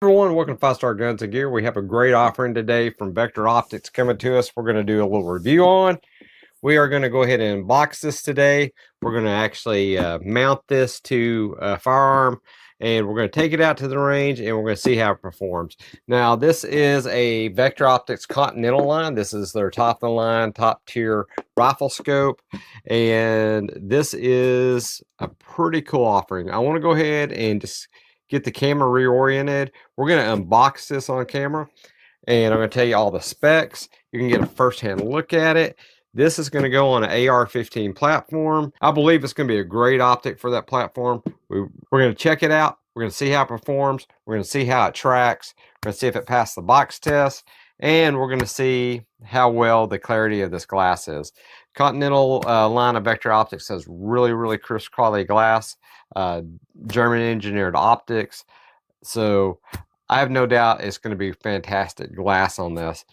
everyone, welcome to 5-Star Guns and Gear. We have a great offering today from Vector Optics coming to us. We're going to do a little review on. We are going to go ahead and unbox this today. We're going to actually mount this to a firearm, and we're going to take it out to the range, and we're going to see how it performs. Now, this is a Vector Optics Continental line. This is their top of the line, top tier rifle scope, and this is a pretty cool offering. I want to go ahead and just get the camera reoriented. We're going to unbox this on camera, and I'm going to tell you all the specs. You can get a first-hand look at it. This is going to go on an AR-15 platform. I believe it's going to be a great optic for that platform. We're going to check it out. We're going to see how it performs. We're going to see how it tracks. We're going to see if it passed the box test. And we're going to see how well the clarity of this glass is. Continental line of Vector Optics has really crisp quality glass. German engineered optics. So I have no doubt it's going to be fantastic glass on this.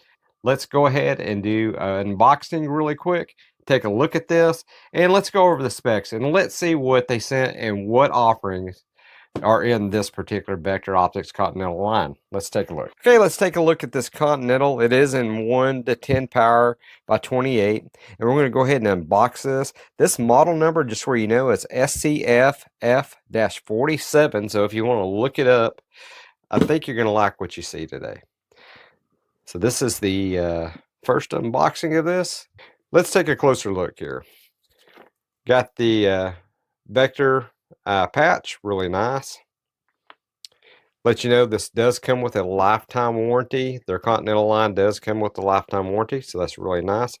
Let's go ahead and do an unboxing really quick. Take a look at this, and let's go over the specs, and let's see what they sent and what offerings are in this particular Vector Optics Continental line. Let's take a look. Okay, let's take a look at this Continental. It is in 1-10 power by 28, and we're going to go ahead and unbox this. This model number, just where you know, is SCFF-47, so if you want to look it up, I think you're going to like what you see today. So this is the first unboxing of this. Let's take a closer look here. Got the Vector patch, really nice. Let you know this does come with a lifetime warranty. Their Continental line does come with a lifetime warranty, so that's really nice.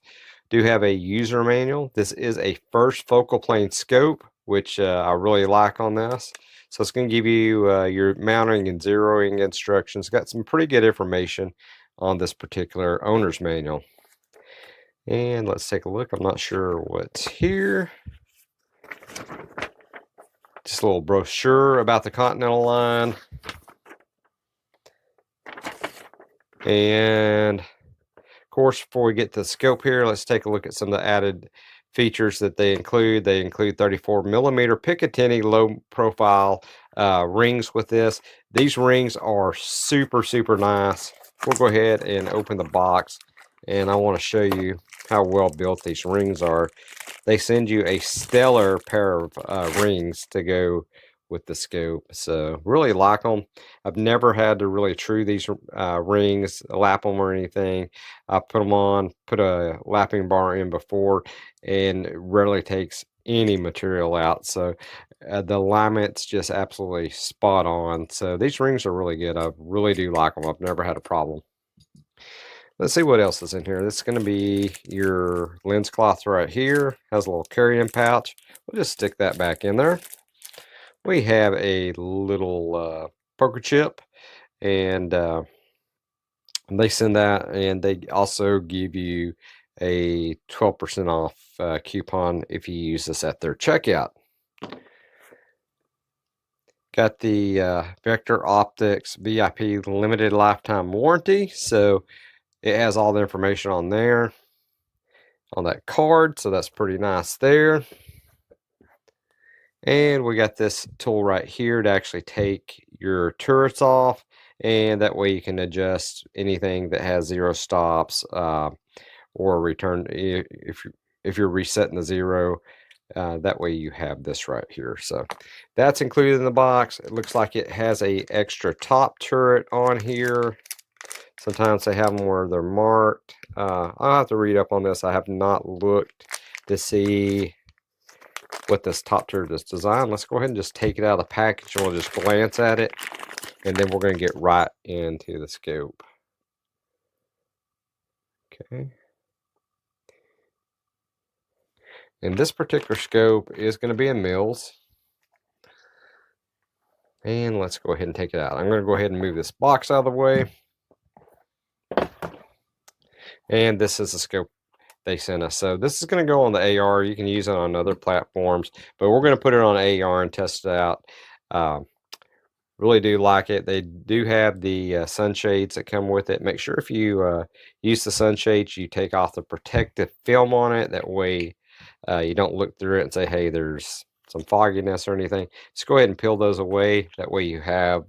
Do have a user manual. This is a first focal plane scope, which I really like on this. So it's going to give you your mounting and zeroing instructions. Got some pretty good information on this particular owner's manual. And let's take a look. I'm not sure what's here. Just a little brochure about the Continental line. And of course, before we get to the scope here, let's take a look at some of the added features that they include. They include 34mm Picatinny low profile rings with this. These rings are super nice. We'll go ahead and open the box, and I want to show you how well built these rings are. They send you a stellar pair of rings to go with the scope, so really like them. I've never had to really true these rings, lap them or anything. I put them on, put a lapping bar in before, and it rarely takes any material out. So the alignment's just absolutely spot on. So these rings are really good. I really do like them. I've never had a problem. Let's see what else is in here. This is going to be your lens cloth right here. Has a little carrying pouch. We'll just stick that back in there. We have a little poker chip, and they send that, and they also give you a 12% off coupon if you use this at their checkout. Got the Vector Optics VIP limited lifetime warranty, so it has all the information on there on that card, so that's pretty nice there. And we got this tool right here to actually take your turrets off, and that way you can adjust anything that has zero stops or return if you're resetting the zero. That way you have this right here. So that's included in the box. It looks like it has a extra top turret on here. Sometimes they have them where they're marked. I'll have to read up on this. I have not looked to see what this top turret is designed. Let's go ahead and just take it out of the package, and we'll just glance at it, and then we're going to get right into the scope. Okay. And this particular scope is going to be a Mills. And let's go ahead and take it out. I'm going to go ahead and move this box out of the way. And this is the scope they sent us. So this is going to go on the AR. You can use it on other platforms, but we're going to put it on AR and test it out. Really do like it. They do have the sunshades that come with it. Make sure if you use the sunshades, you take off the protective film on it. That way you don't look through it and say, hey, there's some fogginess or anything. Just go ahead and peel those away. That way you have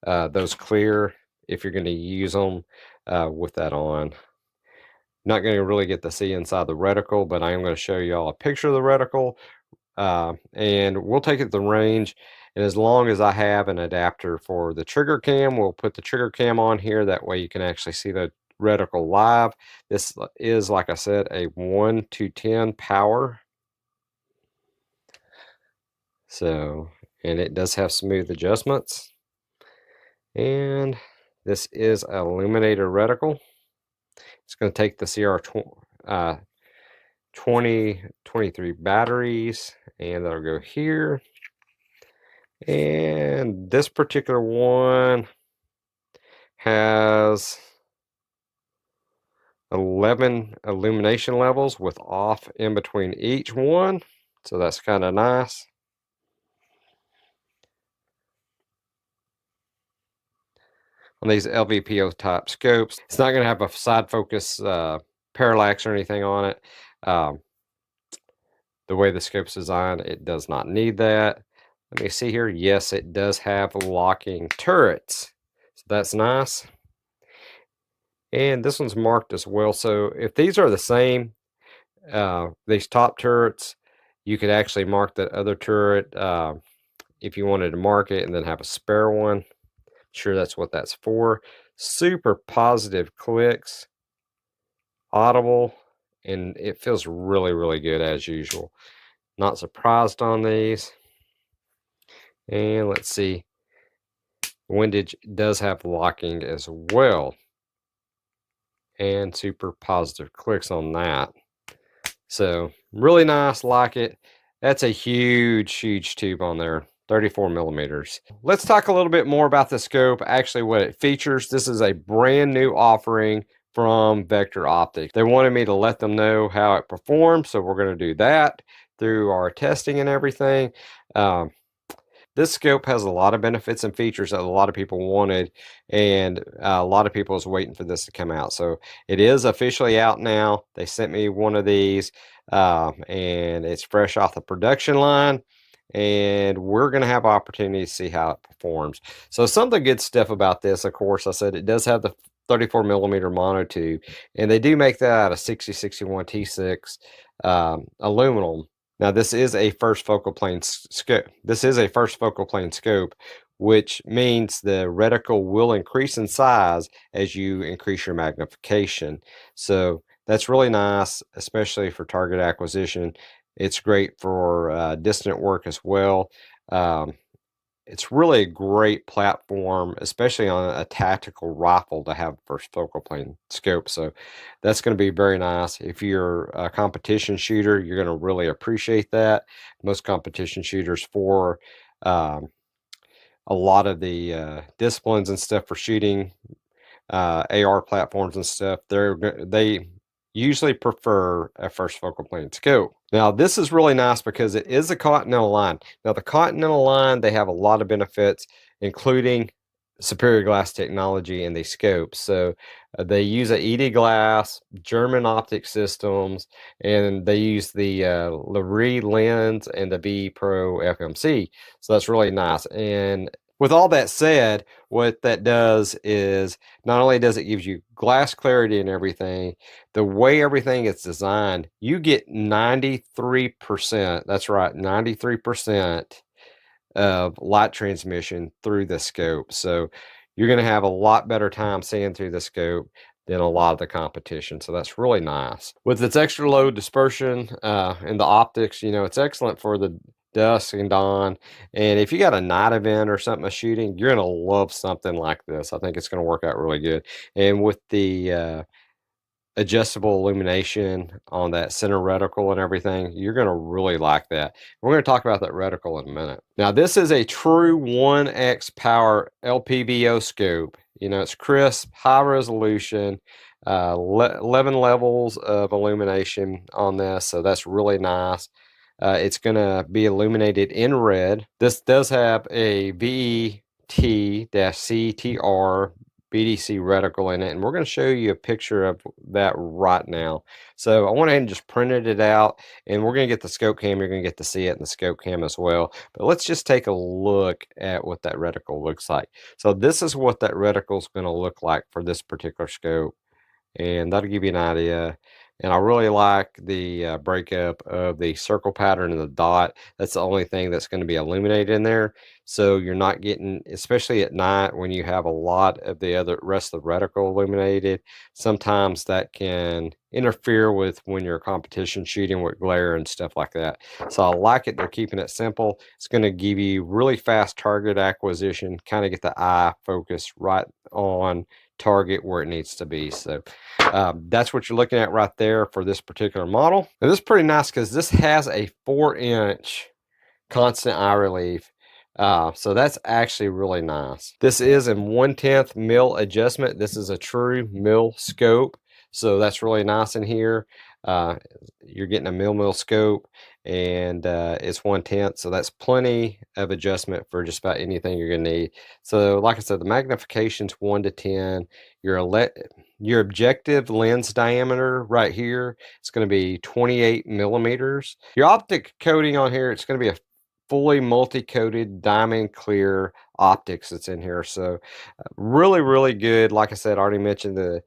those clear if you're going to use them with that on. Not going to really get to see inside the reticle, but I am going to show you all a picture of the reticle, and we'll take it to the range. And as long as I have an adapter for the trigger cam, we'll put the trigger cam on here. That way you can actually see the reticle live. This is, like I said, a 1-10 power. So, and it does have smooth adjustments. And this is an illuminator reticle. It's going to take the CR2023 batteries, and that'll go here. And this particular one has 11 illumination levels with off in between each one, so that's kind of nice. On these LVPO type scopes, it's not going to have a side focus parallax or anything on it. The way the scope's designed, it does not need that. Let me see here. Yes, it does have locking turrets, so that's nice. And this one's marked as well. So if these are the same, these top turrets, you could actually mark that other turret if you wanted to mark it and then have a spare one. I'm sure that's what that's for. Super positive clicks, audible, and it feels really, really good as usual. Not surprised on these. And let's see, windage does have locking as well, and super positive clicks on that. So really nice, like it. That's a huge tube on there, 34 millimeters. Let's talk a little bit more about the scope, actually what it features. This is a brand new offering from Vector Optics. They wanted me to let them know how it performs, so we're going to do that through our testing and everything. This scope has a lot of benefits and features that a lot of people wanted, and a lot of people was waiting for this to come out. So it is officially out now. They sent me one of these, and it's fresh off the production line, and we're going to have opportunity to see how it performs. So some of the good stuff about this, of course, I said it does have the 34 millimeter monotube, and they do make that out of 6061 T6 aluminum. Now, this is a first focal plane scope. This is a first focal plane scope, which means the reticle will increase in size as you increase your magnification. So that's really nice, especially for target acquisition. It's great for distant work as well. It's really a great platform, especially on a tactical rifle, to have first focal plane scope. So that's going to be very nice. If you're a competition shooter, you're going to really appreciate that. Most competition shooters for a lot of the disciplines and stuff for shooting AR platforms and stuff, they usually prefer a first focal plane scope. Now, this is really nice because it is a Continental line. Now, the Continental line, they have a lot of benefits, including superior glass technology in these scopes. So they use a ED glass, German optic systems, and they use the Lurie lens and the B Pro FMC. So that's really nice. And with all that said, what that does is not only does it give you glass clarity and everything, the way everything is designed, you get 93%, that's right, 93% of light transmission through the scope. So you're going to have a lot better time seeing through the scope than a lot of the competition. So that's really nice. With its extra low dispersion and the optics, you know, it's excellent for the dusk and dawn. And if you got a night event or something of shooting, you're going to love something like this. I think it's going to work out really good. And with the adjustable illumination on that center reticle and everything, you're going to really like that. We're going to talk about that reticle in a minute. Now, this is a true 1x power LPVO scope. You know, it's crisp, high resolution, 11 levels of illumination on this, so that's really nice. It's going to be illuminated in red. This does have a VET-CTR BDC reticle in it, and we're going to show you a picture of that right now. So I went ahead and just printed it out, and we're going to get the scope cam. You're going to get to see it in the scope cam as well. But let's just take a look at what that reticle looks like. So this is what that reticle is going to look like for this particular scope, and that'll give you an idea. And I really like the breakup of the circle pattern and the dot. That's the only thing that's going to be illuminated in there. So you're not getting, especially at night when you have a lot of the other rest of the reticle illuminated, sometimes that can interfere with when you're competition shooting with glare and stuff like that. So I like it. They're keeping it simple. It's going to give you really fast target acquisition, kind of get the eye focused right on target where it needs to be. So that's what you're looking at right there for this particular model. And this is pretty nice because this has a 4-inch constant eye relief. So that's actually really nice. This is in 1/10 mil adjustment. This is a true mil scope. So that's really nice in here. You're getting a mil scope, and it's 1/10, so that's plenty of adjustment for just about anything you're going to need. So like I said, the magnification's 1 to 10. Your objective lens diameter right here is going to be 28 millimeters. Your optic coating on here, it's going to be a fully multi-coated diamond clear optics that's in here. So really, really good. Like I said, I already mentioned the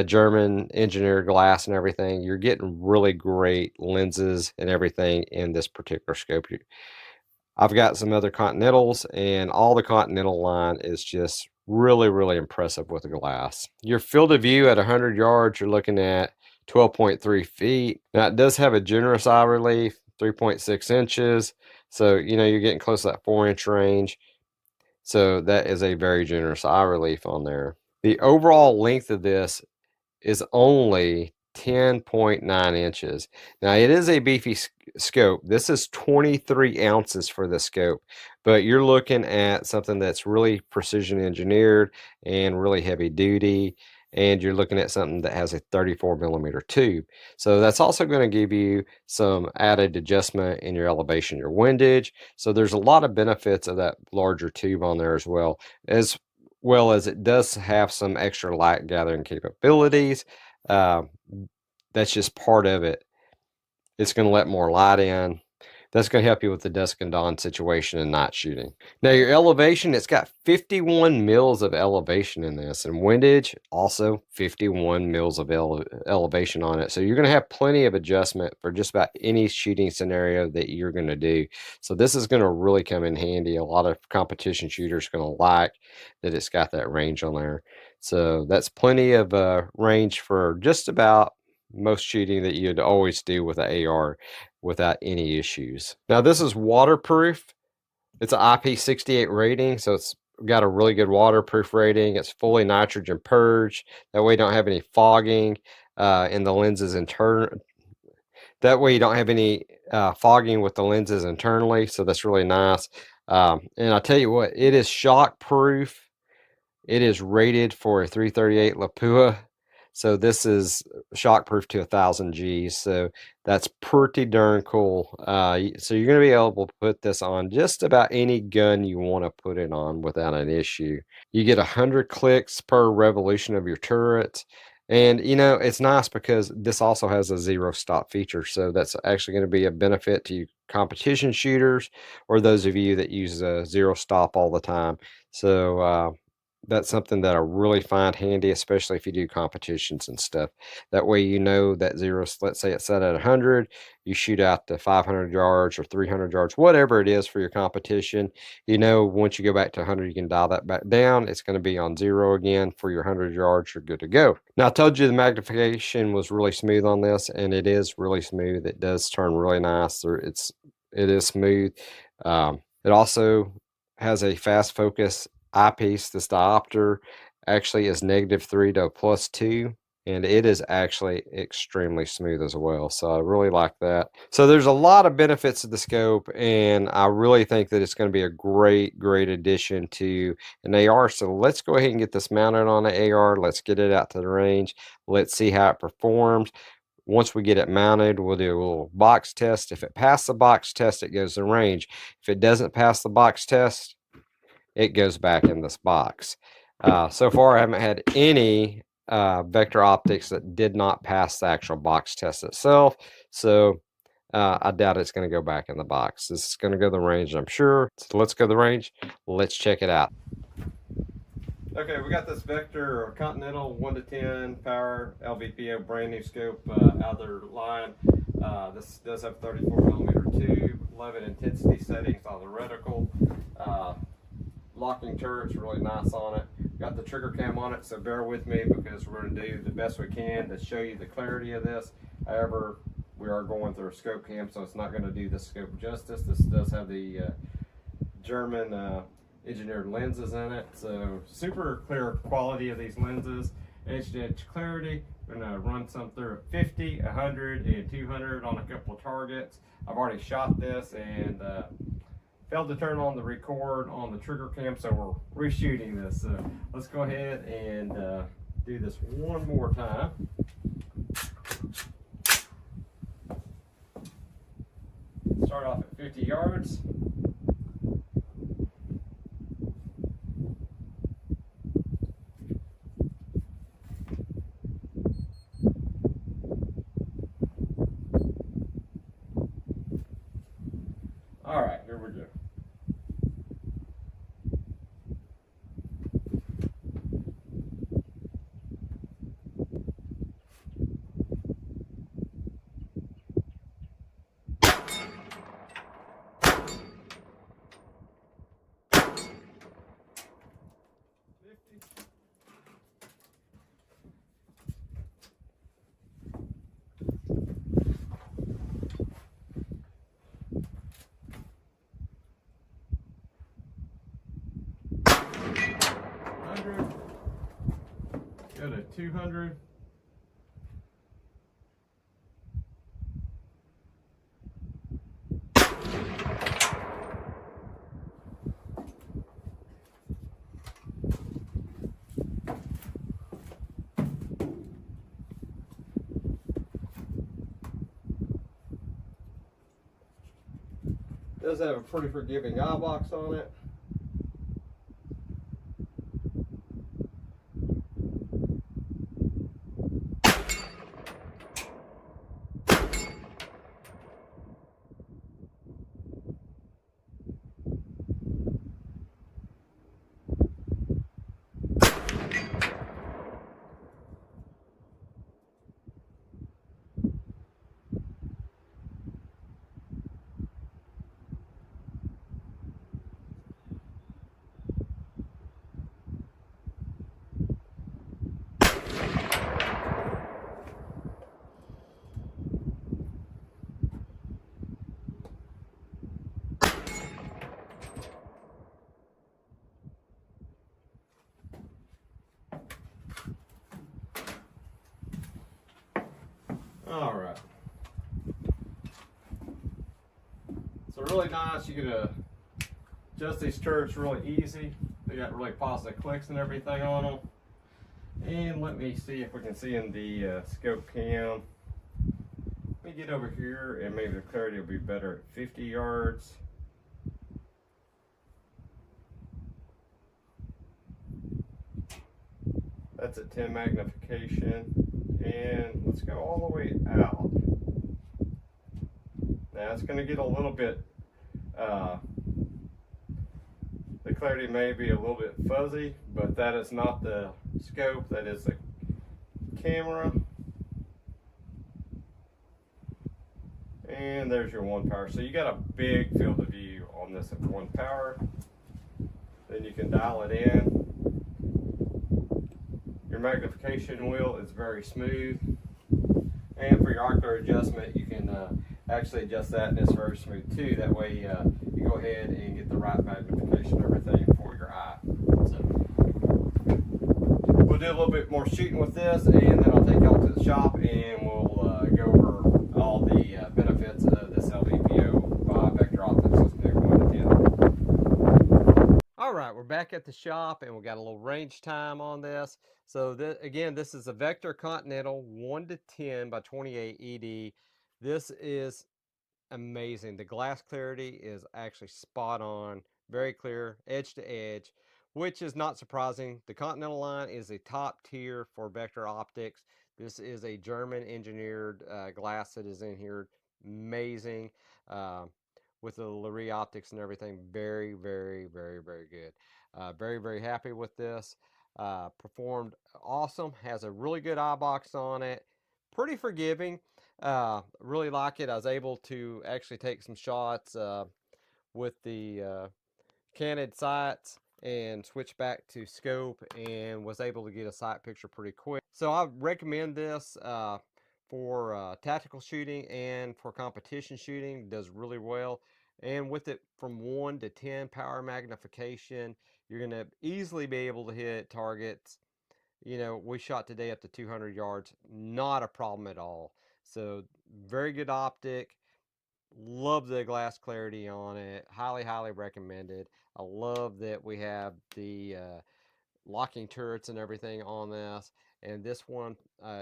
German engineered glass and everything. You're getting really great lenses and everything in this particular scope. I've got some other Continentals, and all the Continental line is just really, really impressive with the glass. Your field of view at 100 yards, you're looking at 12.3 feet. Now, it does have a generous eye relief, 3.6 inches. So, you know, you're getting close to that 4-inch range. So that is a very generous eye relief on there. The overall length of this is only 10.9 inches. Now, it is a beefy scope. This is 23 ounces for the scope, but you're looking at something that's really precision engineered and really heavy duty, and you're looking at something that has a 34 millimeter tube. So that's also going to give you some added adjustment in your elevation, your windage. So there's a lot of benefits of that larger tube on there as well as it does have some extra light gathering capabilities. That's just part of it. It's going to let more light in. That's going to help you with the dusk and dawn situation and night shooting. Now, your elevation, it's got 51 mils of elevation in this, and windage also 51 mils of elevation on it. So you're going to have plenty of adjustment for just about any shooting scenario that you're going to do. So this is going to really come in handy. A lot of competition shooters are going to like that it's got that range on there. So that's plenty of range for just about most shooting that you'd always do with an AR without any issues. Now, this is waterproof. It's an IP68 rating, so it's got a really good waterproof rating. It's fully nitrogen purged. That way you don't have any fogging in the lenses that way you don't have any fogging with the lenses internally, so that's really nice. And I'll tell you what, it is shock proof. It is rated for a 338 LVPO. So this is shockproof to 1,000 Gs. So that's pretty darn cool. So you're going to be able to put this on just about any gun you want to put it on without an issue. You get 100 clicks per revolution of your turret. And, you know, it's nice because this also has a zero stop feature. So that's actually going to be a benefit to you competition shooters or those of you that use a zero stop all the time. So, that's something that I really find handy, especially if you do competitions and stuff. That way you know that zero, let's say it's set at 100, you shoot out to 500 yards or 300 yards, whatever it is for your competition. You know, once you go back to 100, you can dial that back down. It's going to be on 0 again for your 100 yards. You're good to go. Now, I told you the magnification was really smooth on this, and it is really smooth. It does turn really nice. It is smooth. It also has a fast focus eyepiece. This diopter actually is -3 to +2, and it is actually extremely smooth as well. So I really like that. So there's a lot of benefits to the scope, and I really think that it's going to be a great addition to an AR. So let's go ahead and get this mounted on the AR. Let's get it out to the range. Let's see how it performs. Once we get it mounted, we'll do a little box test. If it passes the box test, it goes to range. If it doesn't pass the box test, it goes back in this box. So far, I haven't had any vector optics that did not pass the actual box test itself. So I doubt it's going to go back in the box. This is going to go to the range, I'm sure. So let's go to the range. Let's check it out. Okay, we got this Vector Continental 1-10 power LVPO brand new scope out of their line. This does have 34mm tube, 11 intensity settings on the reticle. Locking turret's really nice on it. Got the trigger cam on it, so bear with me because we're going to do the best we can to show you the clarity of this. However, we are going through a scope cam, so it's not going to do the scope justice. This does have the German engineered lenses in it, so super clear quality of these lenses. Edge to edge clarity. We're going to run some through at 50, 100, and 200 on a couple of targets. I've already shot this and failed to turn on the record on the trigger cam, so we're reshooting this. So let's go ahead and do this one more time. Start off at 50 yards. All right, here we go. Go to 200. Does have a pretty forgiving eye box on it. All right. So really nice. You can adjust these turrets really easy. They got really positive clicks and everything on them. And let me see if we can see in the scope cam. Let me get over here and maybe the clarity will be better at 50 yards. That's at 10 magnification. And let's go all the way out. Now it's going to get a little bit, the clarity may be a little bit fuzzy, but that is not the scope, that is the camera. And there's your 1 power. So you got a big field of view on this at 1 power. Then you can dial it in. Your magnification wheel is very smooth. And for your ocular adjustment, you can actually adjust that, and it's very smooth too. That way you go ahead and get the right magnification and everything for your eye. So we'll do a little bit more shooting with this, and then I'll take y'all to the shop and we'll go over all the benefits of this LVPO by Vector Optics, this new 1-10. All right, we're back at the shop and we got a little range time on this. So again, this is a Vector Continental 1-10 by 28 ED. This is amazing. The glass clarity is actually spot on, very clear, edge to edge. which is not surprising. The Continental line is a top tier for Vector optics. This is a German engineered glass that is in here. Amazing. With the Lurie optics and everything. Very, very, very, very good. Very, very happy with this. Performed awesome. Has a really good eye box on it. Pretty forgiving. Really like it. I was able to actually take some shots with the candid sights and switch back to scope and was able to get a sight picture pretty quick. So I recommend this for tactical shooting and for competition shooting. It does really well. And with it from 1 to 10 power magnification, you're going to easily be able to hit targets. You know, we shot today up to 200 yards. Not a problem at all. So very good optic. Love the glass clarity on it. Highly, highly recommended. I love that we have the locking turrets and everything on this. And this one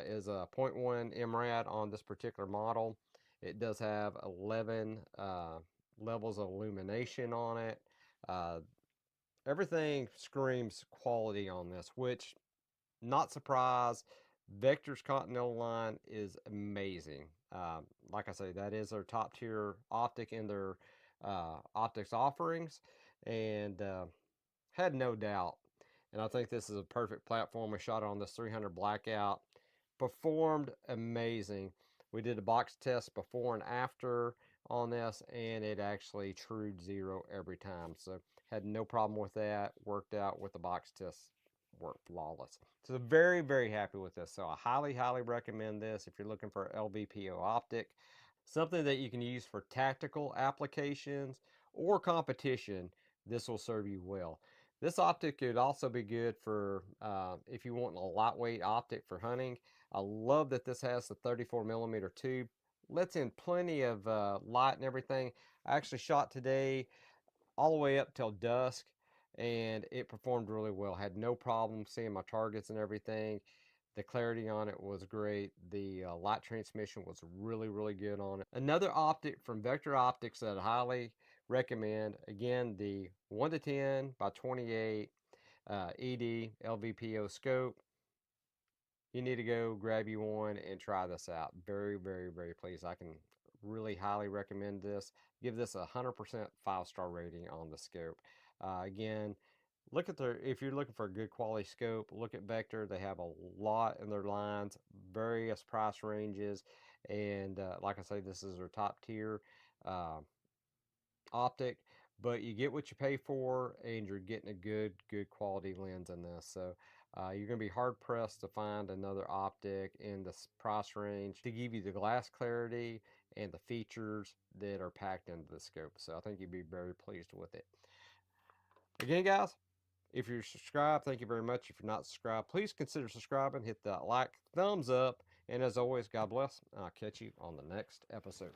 is a 0.1 MRAD on this particular model. It does have 11 levels of illumination on it. Everything screams quality on this, which, not surprised. Vector's Continental line is amazing. Like I say, that is their top tier optic in their optics offerings, and had no doubt. And I think this is a perfect platform. We shot it on this 300 blackout. Performed amazing. We did a box test before and after on this, and it actually trued 0 every time. So had no problem with that. Worked out with the box test. Worked flawless. So very, very happy with this. So I highly, highly recommend this if you're looking for LVPO optic. Something that you can use for tactical applications or competition. This will serve you well. This optic could also be good for if you want a lightweight optic for hunting. I love that this has the 34mm tube. Lets in plenty of light and everything. I actually shot today all the way up till dusk, and it performed really well. Had no problem seeing my targets and everything. The clarity on it was great. The light transmission was really, really good on it. Another optic from Vector Optics that I highly recommend. Again, the 1 to 10 by 28 ED LVPO scope. You need to go grab you one and try this out. Very, very, very pleased. I can really highly recommend this. Give this a 100% 5-star rating on the scope. Again, look at their, if you're looking for a good quality scope, look at Vector. They have a lot in their lines, various price ranges, and like I say, this is their top tier optic, but you get what you pay for, and you're getting a good quality lens in this. So you're going to be hard pressed to find another optic in this price range to give you the glass clarity and the features that are packed into the scope. So I think you'd be very pleased with it. Again, guys, if you're subscribed, thank you very much. If you're not subscribed, please consider subscribing. Hit that like, thumbs up, and as always, God bless. I'll catch you on the next episode.